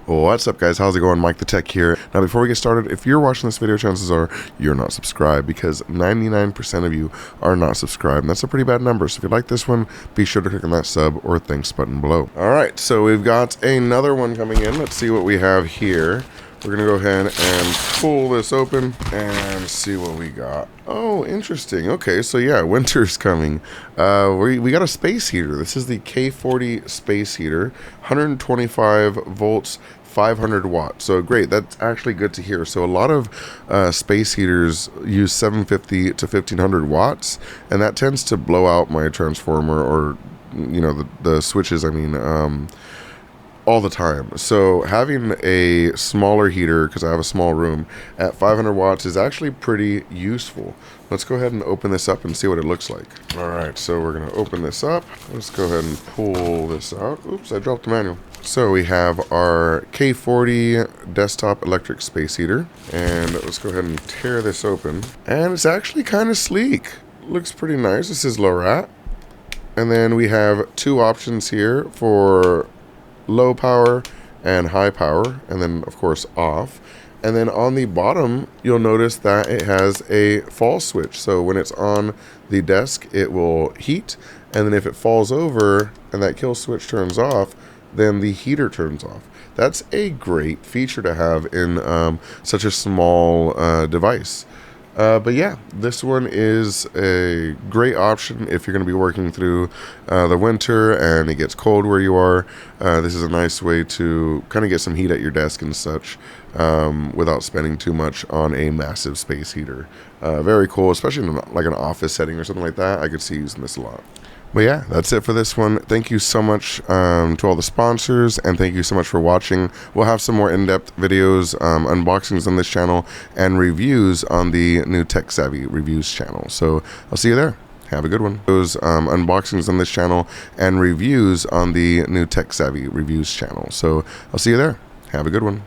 What's up, guys? How's it going? MikeTheTech here. Now, before we get started, if you're watching this video, chances are you're not subscribed, because 99% of you are not subscribed, and that's a pretty bad number. So if you like this one, be sure to click on that sub or thanks button below. All right, so we've got another one coming in. Let's see what we have here. We're gonna go ahead and pull this open and see what we got. Oh, interesting. Okay, so yeah, winter's coming. We got a space heater. This is the K40 space heater, 125 volts, 500 watts. So great, that's actually good to hear. So a lot of space heaters use 750 to 1500 watts, and that tends to blow out my transformer, or you know, the switches, I mean, all the time. So having a smaller heater, because I have a small room, at 500 watts is actually pretty useful. Let's go ahead and open this up and see what it looks like. All right, so we're gonna open this up. Let's go ahead and pull this out. Oops, I dropped the manual. So we have our K40 desktop electric space heater, and let's go ahead and tear this open. And it's actually kind of sleek. Looks pretty nice. This is Lerat. And then we have two options here for low power and high power, and then of course off. And then on the bottom, you'll notice that it has a fall switch. So when it's on the desk, it will heat, and then if it falls over and that kill switch turns off, then the heater turns off. That's a great feature to have in such a small device. But yeah, this one is a great option if you're going to be working through the winter and it gets cold where you are. This is a nice way to kind of get some heat at your desk and such without spending too much on a massive space heater. Very cool, especially in like an office setting or something like that. I could see using this a lot. But yeah, that's it for this one. Thank you so much to all the sponsors, and thank you so much for watching. We'll have some more in-depth videos, unboxings on this channel, and reviews on the new Tech Savvy Reviews channel. So I'll see you there. Have a good one. Those unboxings on this channel and reviews on the new Tech Savvy Reviews channel. So I'll see you there. Have a good one.